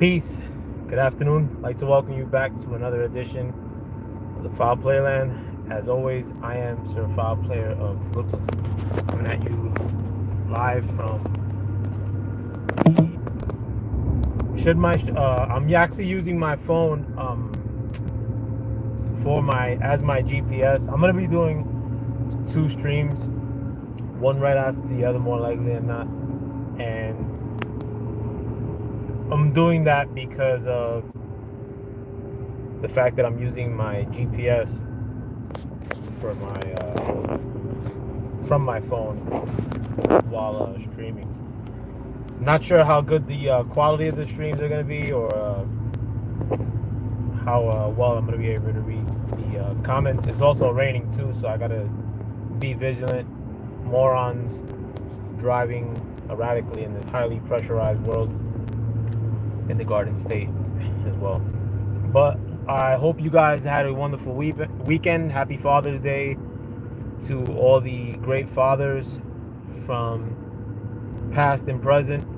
Peace. Good afternoon. I'd like to welcome you back to another edition of the Foul Playland. As always, I am Sir Foul Player of Brooklyn, coming at you live from the. I'm actually using my phone for my GPS. I'm gonna be doing two streams, one right after the other, more likely than not, and I'm doing that because of the fact that I'm using my GPS for from my phone while streaming. Not sure how good the quality of the streams are going to be, or how well I'm going to be able to read the comments. It's also raining too, so I got to be vigilant. Morons driving erratically in this highly pressurized world in the Garden State as well. But I hope you guys had a wonderful weekend. Happy Father's Day to all the great fathers from past and present.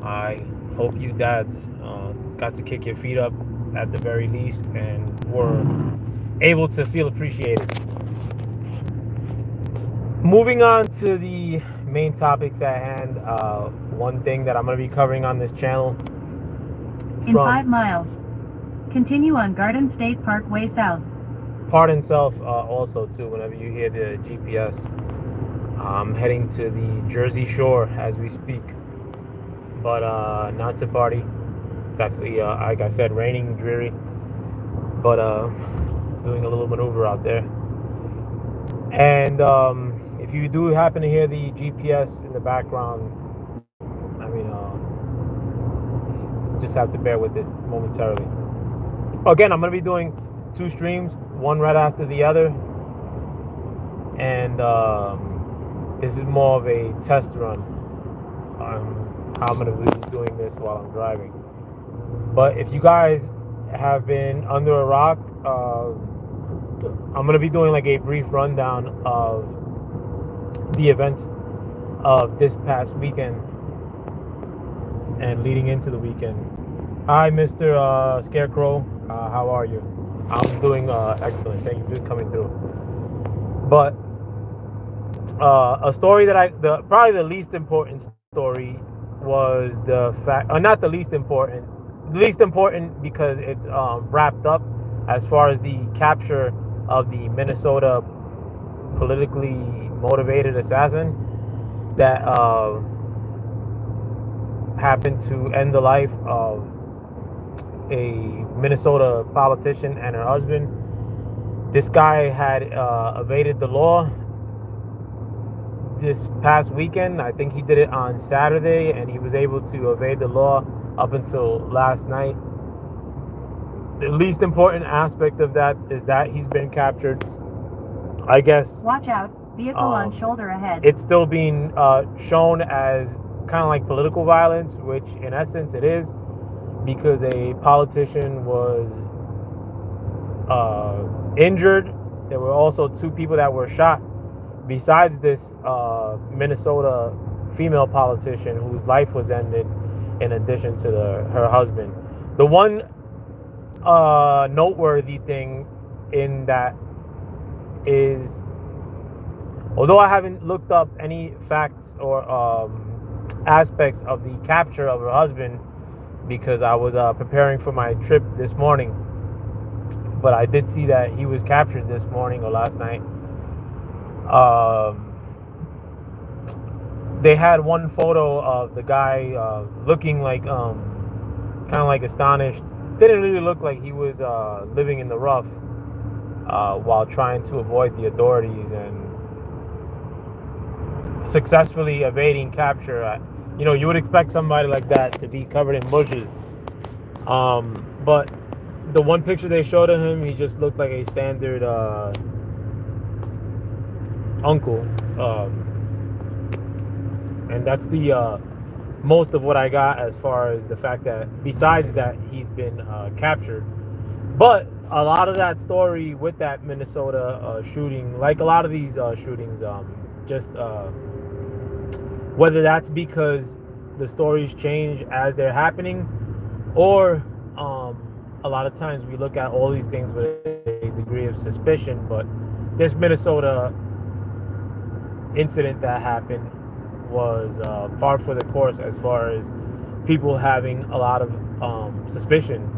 I hope you dads got to kick your feet up at the very least and were able to feel appreciated. Moving on to the main topics at hand, one thing that I'm going to be covering on this channel. In 5 miles, continue on Garden State Parkway South. Pardon self also too, whenever you hear the GPS. I'm heading to the Jersey Shore as we speak, but not to party. It's actually, like I said, raining, dreary, but doing a little maneuver out there. And if you do happen to hear the GPS in the background, I mean, just have to bear with it momentarily. Again, I'm going to be doing two streams, one right after the other, and this is more of a test run on how I'm going to be doing this while I'm driving. But if you guys have been under a rock, I'm going to be doing like a brief rundown of the events of this past weekend and leading into the weekend. Hi, Mr. Scarecrow. How are you? I'm doing excellent. Thank you for coming through. But a story that probably the least important story was the fact, not the least important because it's wrapped up as far as the capture of the Minnesota politically motivated assassin that happened to end the life of a Minnesota politician and her husband. This guy had evaded the law this past weekend. I think he did it on Saturday, and he was able to evade the law up until last night. The least important aspect of that is that he's been captured. I guess. Watch out, vehicle on shoulder ahead. It's still being shown as kind of like political violence, which in essence it is, because a politician was injured. There were also two people that were shot besides this Minnesota female politician whose life was ended, in addition to her husband. The one noteworthy thing in that is, although I haven't looked up any facts or aspects of the capture of her husband because I was preparing for my trip this morning, but I did see that he was captured this morning or last night. They had one photo of the guy looking like kind of like astonished. Didn't really look like he was living in the rough while trying to avoid the authorities and successfully evading capture. You would expect somebody like that to be covered in bushes. But the one picture they showed of him, he just looked like a standard uncle. And that's the most of what I got as far as the fact that besides that he's been captured. But a lot of that story with that Minnesota shooting, like a lot of these shootings, just whether that's because the stories change as they're happening, or a lot of times we look at all these things with a degree of suspicion, but this Minnesota incident that happened was par for the course as far as people having a lot of suspicion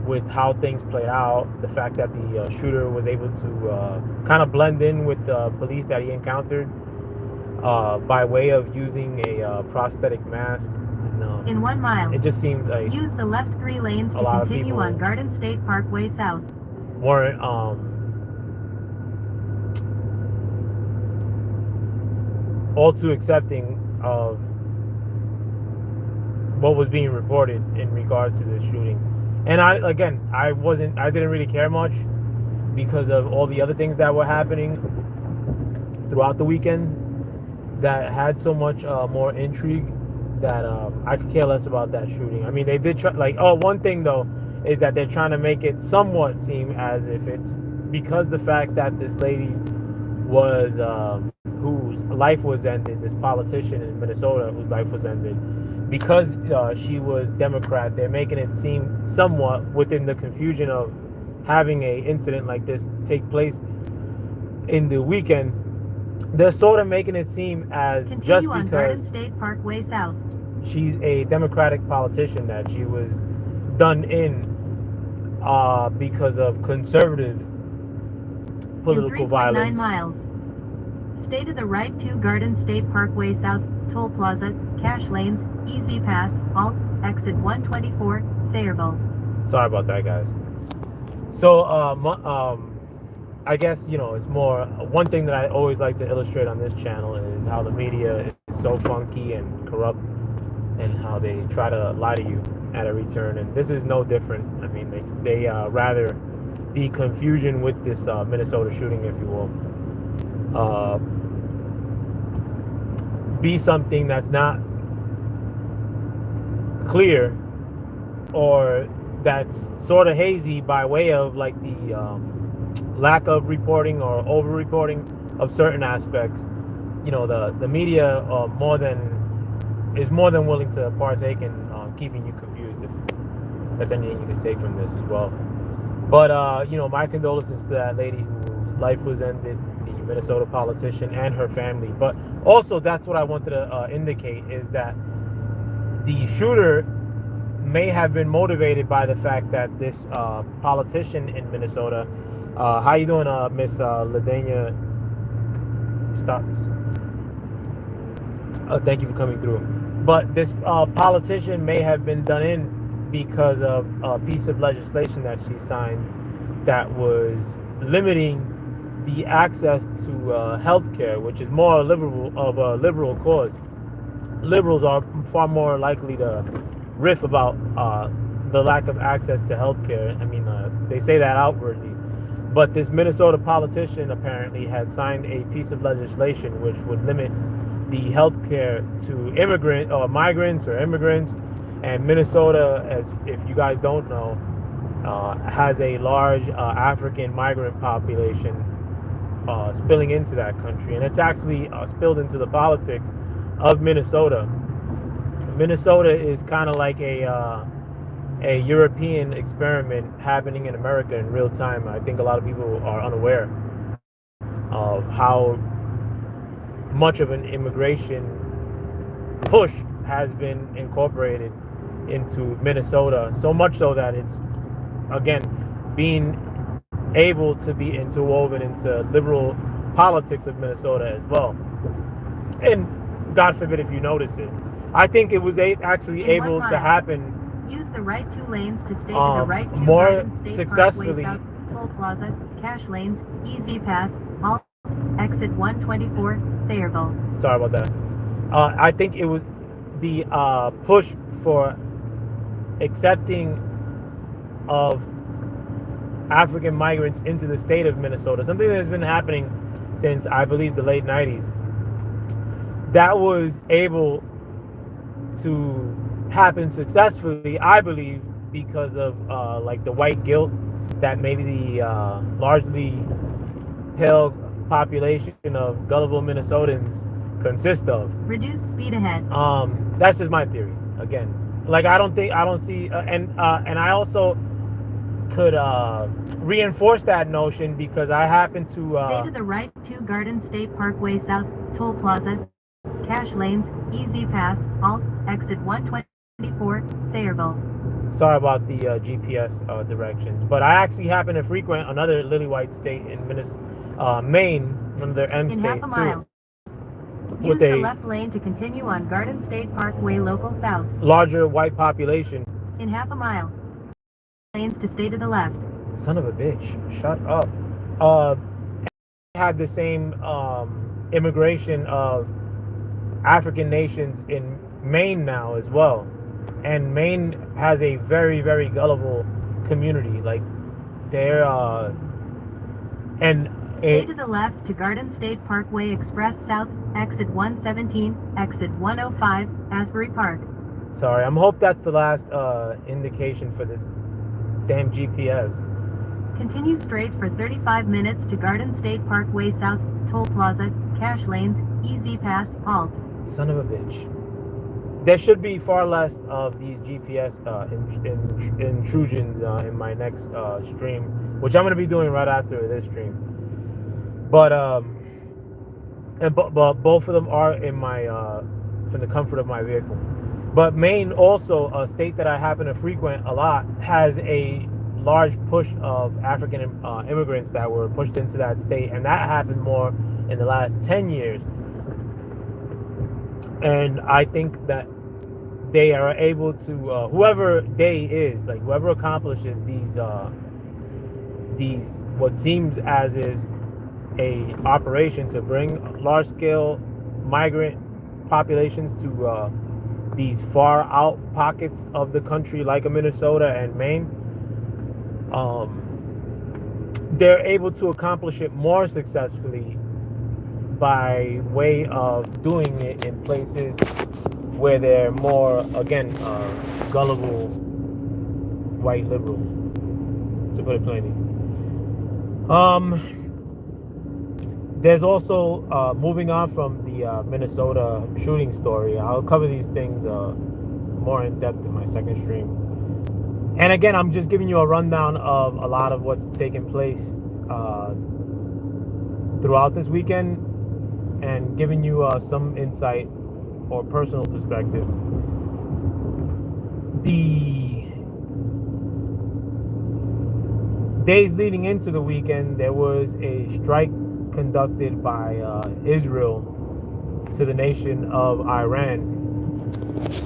with how things played out. The fact that the shooter was able to kind of blend in with the police that he encountered by way of using a prosthetic mask. And, in 1 mile, it just seemed like use the left 3 lanes to continue on Garden State Parkway South. Weren't all too accepting of what was being reported in regard to this shooting. And I didn't really care much because of all the other things that were happening throughout the weekend that had so much more intrigue that I could care less about that shooting. I mean, they did try, one thing though is that they're trying to make it somewhat seem as if it's because the fact that this lady was whose life was ended, this politician in Minnesota whose life was ended, because she was Democrat, they're making it seem somewhat within the confusion of having a incident like this take place in the weekend. They're sort of making it seem as continue just on because Garden State Parkway South. She's a Democratic politician that she was done in because of conservative political in 3.9 violence. miles. Stay to the right 2 Garden State Parkway South, Toll Plaza, Cash Lanes, Easy Pass, Alt, Exit 124, Sayreville. Sorry about that, guys. So, I guess, it's more, one thing that I always like to illustrate on this channel is how the media is so funky and corrupt and how they try to lie to you at every turn. And this is no different. I mean, they rather the confusion with this Minnesota shooting, if you will, be something that's not clear or that's sort of hazy by way of like the lack of reporting or over reporting of certain aspects. The media is more than willing to partake in keeping you confused, if that's anything you can take from this as well. But my condolences to that lady whose life was ended, the Minnesota politician, and her family. But also, that's what I wanted to indicate, is that the shooter may have been motivated by the fact that this politician in Minnesota, how you doing, Miss Ladania Stotts? Thank you for coming through. But this politician may have been done in because of a piece of legislation that she signed that was limiting the access to health care, which is more of a liberal cause. Liberals are far more likely to riff about the lack of access to health care. I mean, they say that outwardly. But this Minnesota politician apparently had signed a piece of legislation which would limit the health care to migrants or immigrants. And Minnesota, as if you guys don't know, has a large African migrant population spilling into that country, and it's actually spilled into the politics of Minnesota. Minnesota is kind of like a European experiment happening in America in real time. I think a lot of people are unaware of how much of an immigration push has been incorporated into Minnesota, so much so that it's, again, being able to be interwoven into liberal politics of Minnesota as well. And God forbid if you notice it, I think it was actually able to happen. Use the right 2 lanes to stay to the right 2 more Garden State successfully. Parkway South, Toll Plaza, Cash Lanes, Easy Pass, Alt, Exit 124, Sayreville. Sorry about that. I think it was the push for accepting of African migrants into the state of Minnesota, something that has been happening since, I believe, the late 90s. That was able to happen successfully, I believe, because of like the white guilt that maybe the largely pale population of gullible Minnesotans consist of. Reduced speed ahead. That's just my theory. Again, Like I don't see, and I also could reinforce that notion because I happen to Stay to the right 2 Garden State Parkway South, Toll Plaza, Cache Lanes, Easy Pass, Alt, Exit 124, Sayreville. sorry about the GPS directions, but I actually happen to frequent another lily white state in Maine, one of their end In state half a too, mile, with use the a left lane to continue on Garden State Parkway Local South. larger white population. In half a mile, lanes to stay to the left. Son of a bitch, shut up. Uh, had the same immigration of African nations in Maine now as well, and Maine has a very very gullible community. Like they're and Stay to the left to Garden State Parkway Express South, Exit 117, Exit 105, Asbury Park. sorry, I'm hope that's the last indication for this damn GPS. Continue straight for 35 minutes to Garden State Parkway South, Toll Plaza, Cache Lanes, Easy Pass, Alt. Son of a bitch. There should be far less of these GPS intrusions in my next stream, which I'm going to be doing right after this stream. But but both of them are in my from the comfort of my vehicle. But Maine, also a state that I happen to frequent a lot, has a large push of African immigrants that were pushed into that state, and that happened more in the last 10 years. And I think that they are able to whoever they is, like whoever accomplishes these what seems as is a operation to bring large scale migrant populations to these far out pockets of the country like Minnesota and Maine, they're able to accomplish it more successfully by way of doing it in places where they're more, again, gullible white liberals, to put it plainly. There's also, moving on from the Minnesota shooting story, I'll cover these things more in depth in my second stream. And again, I'm just giving you a rundown of a lot of what's taken place throughout this weekend and giving you some insight or personal perspective. The days leading into the weekend, there was a strike conducted by Israel to the nation of Iran,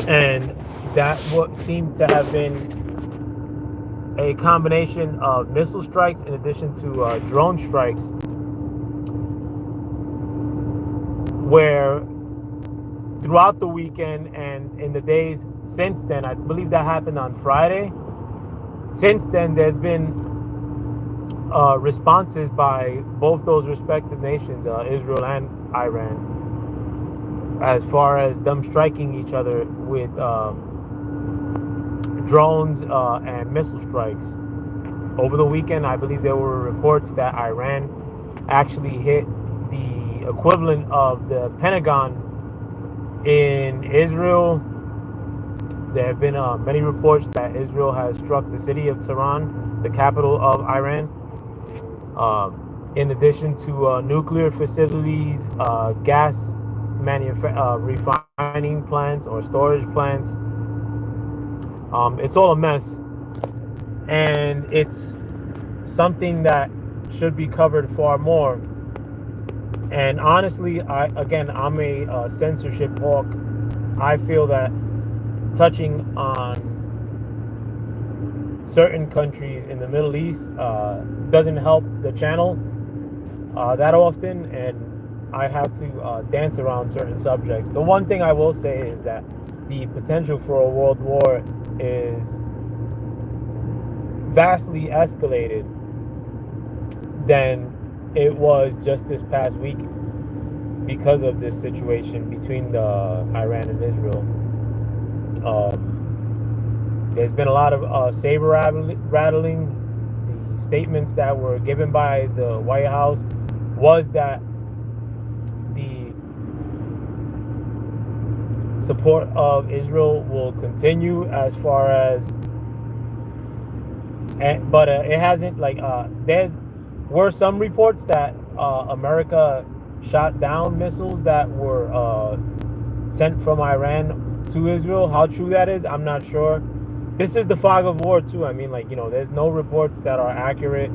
and that what seemed to have been a combination of missile strikes in addition to drone strikes, where throughout the weekend and in the days since then, I believe that happened on Friday, since then there's been responses by both those respective nations, Israel and Iran, as far as them striking each other with drones and missile strikes. Over the weekend, I believe there were reports that Iran actually hit the equivalent of the Pentagon in Israel. There have been many reports that Israel has struck the city of Tehran, the capital of Iran, in addition to nuclear facilities, gas refining plants or storage plants. It's all a mess, and it's something that should be covered far more. And honestly, I'm a censorship hawk. I feel that touching on certain countries in the Middle East doesn't help the channel that often, and I have to dance around certain subjects. The one thing I will say is that the potential for a world war is vastly escalated than it was just this past week because of this situation between Iran and Israel. There's been a lot of saber rattling. The statements that were given by the White House was that the support of Israel will continue as far as, but it hasn't like there were some reports that America shot down missiles that were sent from Iran to Israel. How true that is, I'm not sure. This is the fog of war too. I mean, like, there's no reports that are accurate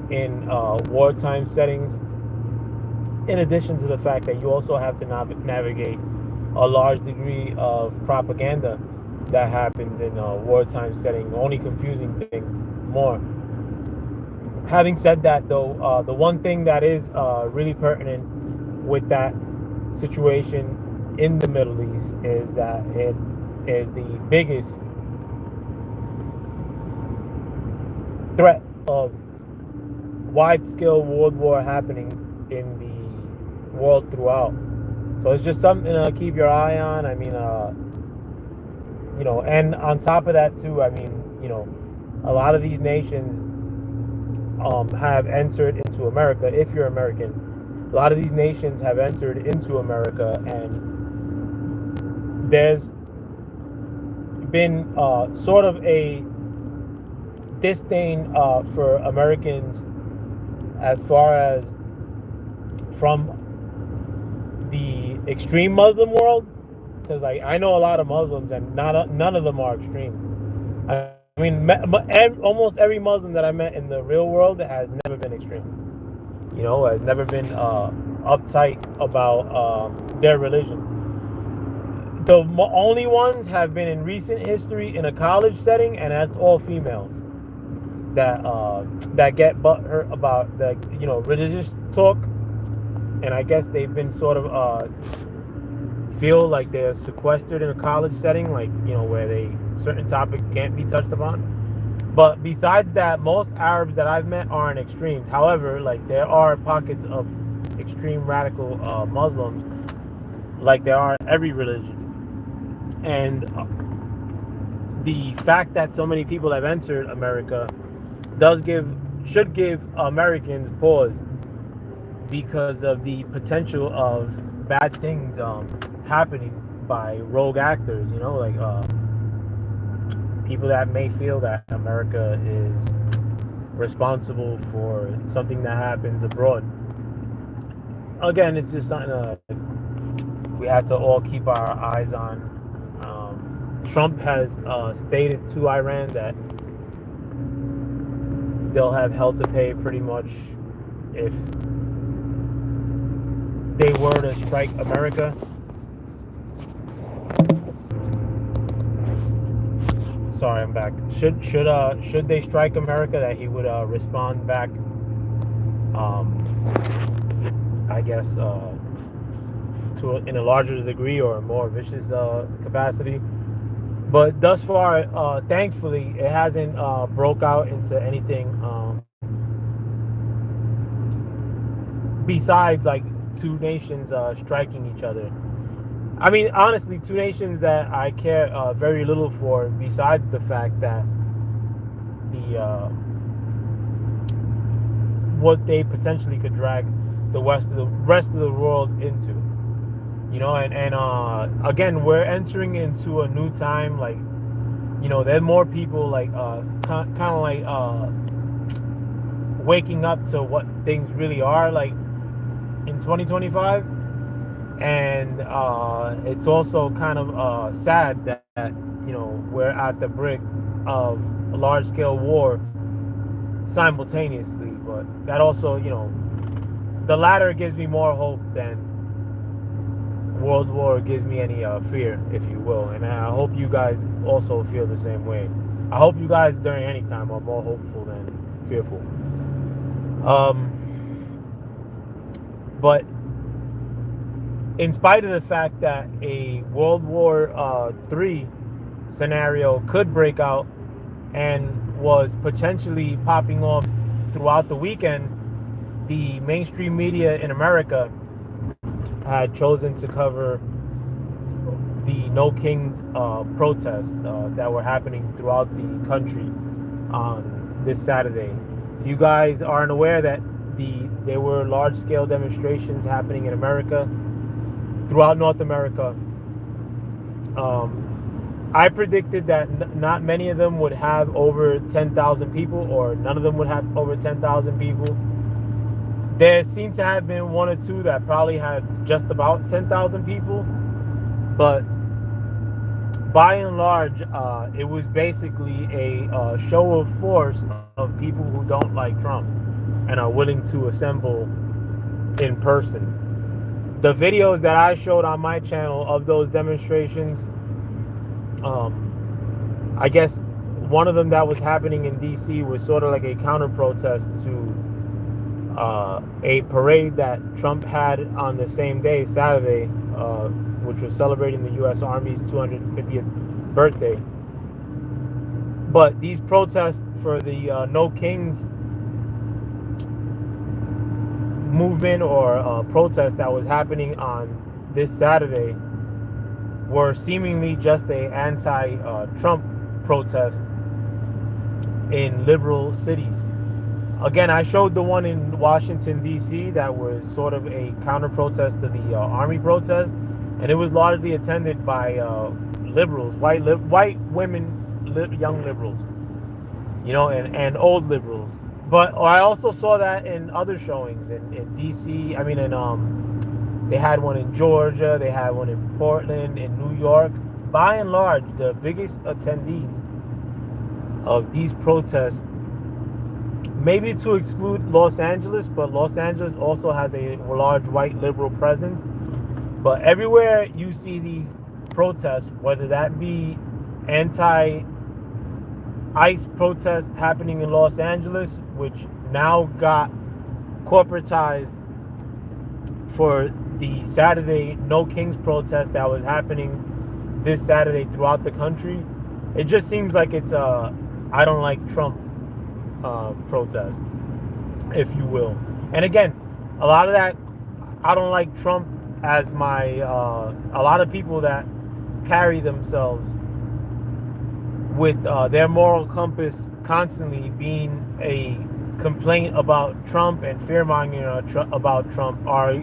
in wartime settings. In addition to the fact that you also have to navigate a large degree of propaganda that happens in a wartime setting, only confusing things more. Having said that, though, the one thing that is really pertinent with that situation in the Middle East is that it is the biggest threat of wide-scale world war happening in the world throughout. So it's just something to keep your eye on. I mean, and on top of that too, I mean, a lot of these nations have entered into America. If you're American, a lot of these nations have entered into America, and there's been sort of a disdain for Americans as far as from the extreme Muslim world, because I know a lot of Muslims and none of them are extreme. I mean, almost every Muslim that I met in the real world has never been extreme. Has never been uptight about their religion. The only ones have been in recent history in a college setting, and that's all females that get butthurt about the religious talk, and I guess they've been sort of feel like they're sequestered in a college setting, like where certain topics can't be touched upon. But besides that, most Arabs that I've met aren't extreme. However, like, there are pockets of extreme radical Muslims, like there are in every religion, and the fact that so many people have entered America should give Americans pause, because of the potential of bad things happening by rogue actors, like people that may feel that America is responsible for something that happens abroad. Again, it's just something we have to all keep our eyes on. Trump has stated to Iran that they'll have hell to pay pretty much if they were to strike America. Sorry, I'm back. Should they strike America, that he would respond back, I guess, in a larger degree or a more vicious capacity. But thus far, thankfully, it hasn't broke out into anything besides like two nations striking each other. I mean, honestly, two nations that I care very little for, besides the fact that what they potentially could drag the rest of the world into. And again, we're entering into a new time. Like, there are more people like kind of like waking up to what things really are like in 2025. And it's also kind of sad that we're at the brink of a large-scale war simultaneously. But that also, the latter gives me more hope than World War gives me any fear, if you will. And I hope you guys also feel the same way. I hope you guys during any time are more hopeful than fearful. But in spite of the fact that a World War III scenario could break out and was potentially popping off throughout the weekend, the mainstream media in America had chosen to cover the No Kings protests that were happening throughout the country on this Saturday. If you guys aren't aware that there were large-scale demonstrations happening in America, throughout North America, I predicted that not many of them would have over 10,000 people, or none of them would have over 10,000 people. There seemed to have been one or two that probably had just about 10,000 people, but by and large, it was basically a show of force of people who don't like Trump and are willing to assemble in person. The videos that I showed on my channel of those demonstrations, I guess one of them that was happening in DC was sort of like a counter protest to a parade that Trump had on the same day, Saturday, which was celebrating the U.S. Army's 250th birthday. But these protests for the No Kings movement, or protest that was happening on this Saturday, were seemingly just a anti-Trump protest in liberal cities. Again, I showed the one in Washington, D.C. that was sort of a counter-protest to the Army protest, and it was largely attended by liberals, white women, young liberals, and old liberals. But I also saw that in other showings in D.C. I mean, they had one in Georgia, they had one in Portland, in New York. By and large, the biggest attendees of these protests, maybe to exclude Los Angeles, but Los Angeles also has a large white liberal presence. But everywhere you see these protests, whether that be anti-ICE protest happening in Los Angeles, which now got corporatized for the Saturday No Kings protest that was happening this Saturday throughout the country, it just seems like it's a I don't like Trump protest, if you will. And again, a lot of that, I don't like Trump as my a lot of people that carry themselves with their moral compass constantly being a complaint about Trump and fear-mongering about Trump are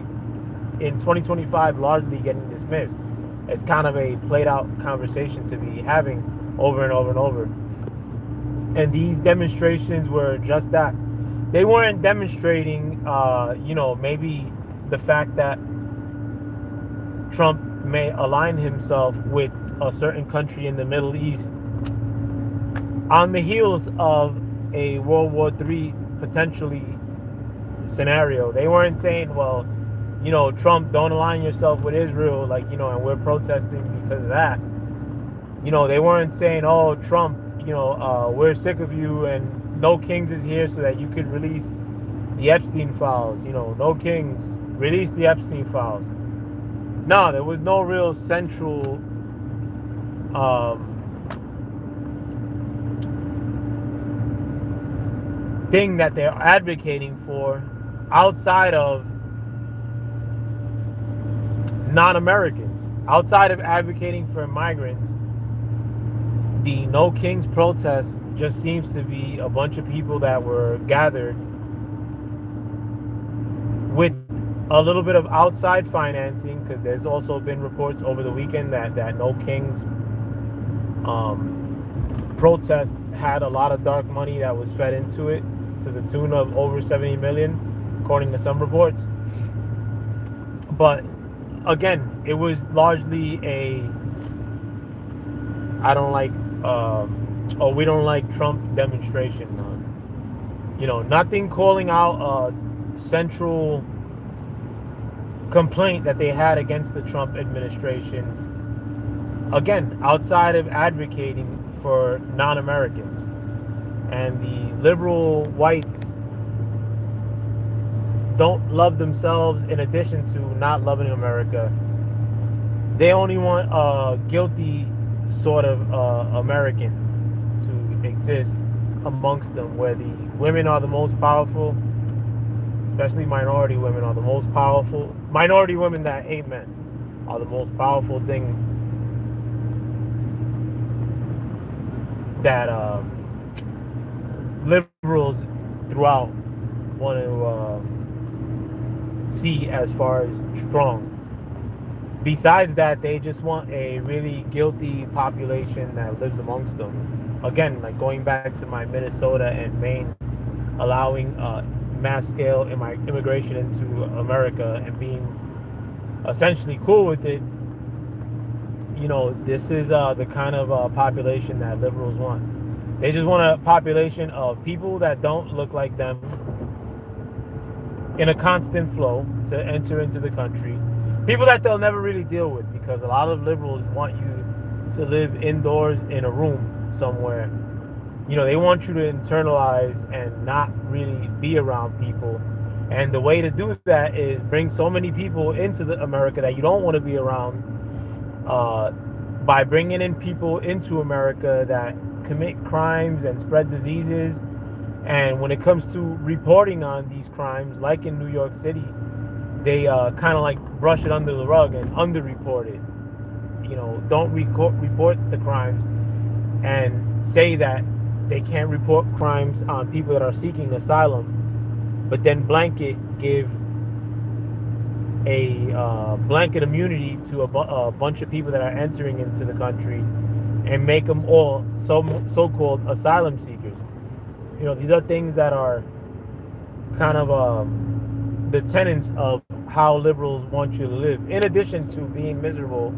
in 2025 largely getting dismissed. It's kind of a played out conversation to be having over and over and over. And these demonstrations were just that. They weren't demonstrating, maybe the fact that Trump may align himself with a certain country in the Middle East on the heels of a World War III potentially scenario. They weren't saying, well, Trump, don't align yourself with Israel, and we're protesting because of that. They weren't saying, oh, Trump, we're sick of you and No Kings is here so that you could release the Epstein files. No Kings, release the Epstein files. No, there was no real central thing that they're advocating for outside of non-Americans, outside of advocating for migrants. The No Kings protest just seems to be a bunch of people that were gathered with a little bit of outside financing, because there's also been reports over the weekend that No Kings protest had a lot of dark money that was fed into it to the tune of over 70 million, according to some reports. But again, it was largely a I don't like we don't like Trump demonstration. Nothing calling out a central complaint that they had against the Trump administration. Again, outside of advocating for non-Americans. And the liberal whites don't love themselves in addition to not loving America. They only want a guilty sort of American to exist amongst them, where the women are the most powerful, especially minority women are the most powerful. Minority women that hate men are the most powerful thing that liberals throughout want to see as far as strong. Besides that, they just want a really guilty population that lives amongst them. Again, like going back to my Minnesota and Maine, allowing mass scale immigration into America and being essentially cool with it. This is the kind of population that liberals want. They just want a population of people that don't look like them in a constant flow to enter into the country. People that they'll never really deal with, because a lot of liberals want you to live indoors in a room somewhere. They want you to internalize and not really be around people. And the way to do that is bring so many people into America that you don't want to be around, by bringing in people into America that commit crimes and spread diseases. And when it comes to reporting on these crimes, like in New York City, they kind of like brush it under the rug and underreport it. Don't report the crimes and say that they can't report crimes on people that are seeking asylum, but then blanket give a blanket immunity to a bunch of people that are entering into the country and make them all so-called asylum seekers. These are things that are kind of the tenets of how liberals want you to live. In addition to being miserable,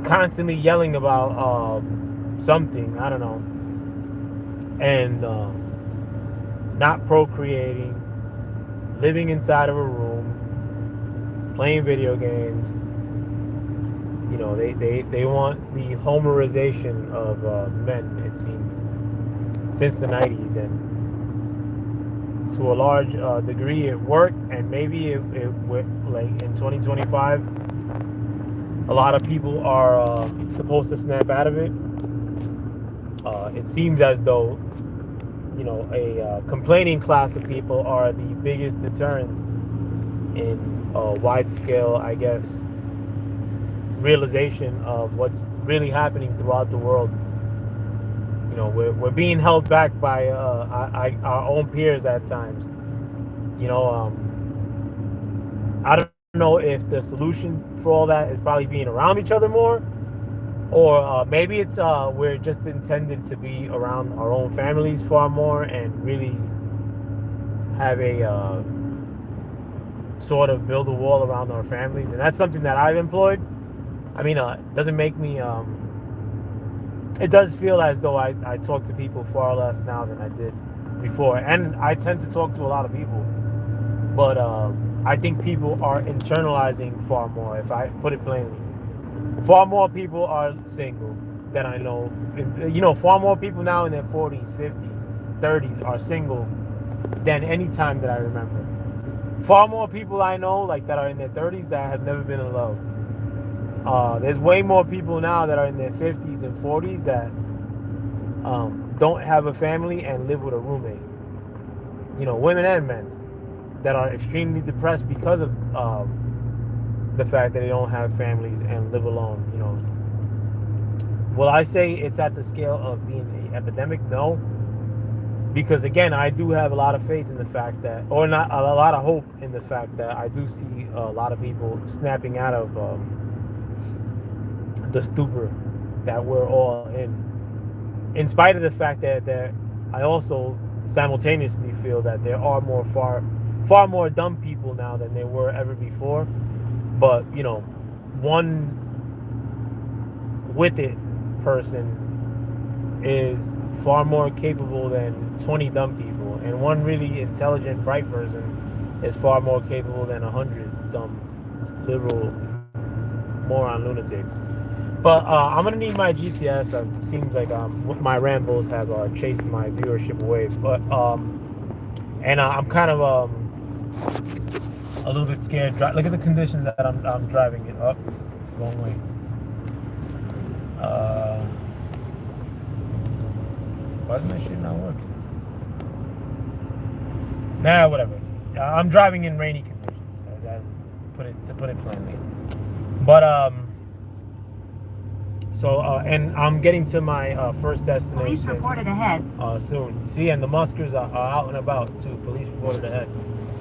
constantly yelling about something, I don't know, and not procreating, living inside of a room, playing video games. They want the homerization of men, it seems, since the 90s, and to a large degree it worked, and maybe it like in 2025 a lot of people are supposed to snap out of it. It seems as though a complaining class of people are the biggest deterrent in wide scale, I guess, realization of what's really happening throughout the world. We're being held back by our own peers at times. I don't know if the solution for all that is probably being around each other more, or maybe it's we're just intended to be around our own families far more and really have a sort of build a wall around our families. And that's something that I've employed. I mean, it doesn't make me it does feel as though I talk to people far less now than I did before, and I tend to talk to a lot of people, but I think people are internalizing far more. If I put it plainly, far more people are single than I know. Far more people now in their 40s, 50s, 30s are single than any time that I remember. Far more people I know, like, that are in their 30s that have never been in love. There's way more people now that are in their 50s and 40s that don't have a family and live with a roommate. Women and men that are extremely depressed because of the fact that they don't have families and live alone. Will I say it's at the scale of being an epidemic? No. Because again, I do have a lot of faith in the fact that, or not a lot of hope in the fact that I do see a lot of people snapping out of the stupor that we're all in spite of the fact that I also simultaneously feel that there are far more dumb people now than there were ever before. But one with it person is far more capable than 20 dumb people, and one really intelligent, bright person is far more capable than 100 dumb, liberal, moron lunatics. But I'm gonna need my GPS. Seems like my rambles have chased my viewership away. But and I'm kind of a little bit scared. Look at the conditions that I'm driving it up. Wrong way. Why is my shit not working? Nah, whatever. I'm driving in rainy conditions. To put it plainly. But So, and I'm getting to my first destination. Police reported ahead. Soon. See, and the muskers are out and about too. Police reported ahead.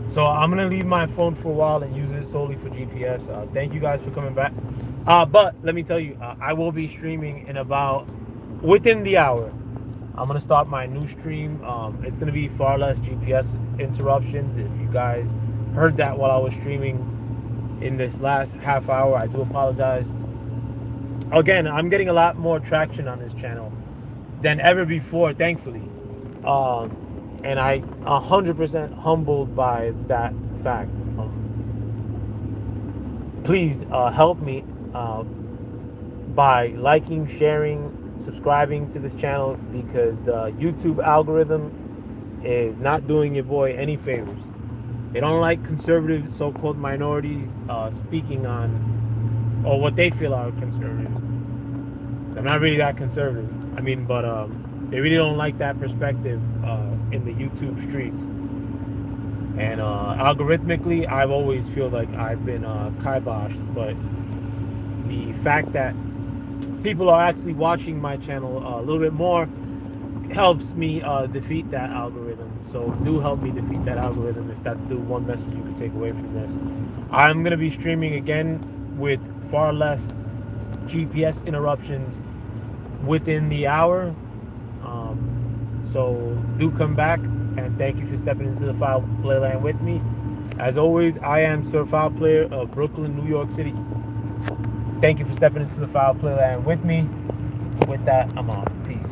So I'm gonna leave my phone for a while and use it solely for GPS. Thank you guys for coming back. But let me tell you, I will be streaming in about within the hour. I'm gonna start my new stream. It's gonna be far less GPS interruptions. If you guys heard that while I was streaming in this last half hour, I do apologize. Again, I'm getting a lot more traction on this channel than ever before, thankfully. And I 100% humbled by that fact. Please help me by liking, sharing, subscribing to this channel, because the YouTube algorithm is not doing your boy any favors. They don't like conservative so-called minorities speaking on, or what they feel are conservatives. So I'm not really that conservative. I mean, but they really don't like that perspective in the YouTube streets. And algorithmically, I've always feel like I've been kiboshed. But the fact that people are actually watching my channel a little bit more helps me defeat that algorithm. So do help me defeat that algorithm, if that's the one message you could take away from this. I'm gonna be streaming again with far less GPS interruptions within the hour. So do come back, and thank you for stepping into the Foul Play Land with me. As always, I am Sir Foul Player of Brooklyn, New York City. Thank you for stepping into the Foul Play Land with me. With that, I'm out. Peace.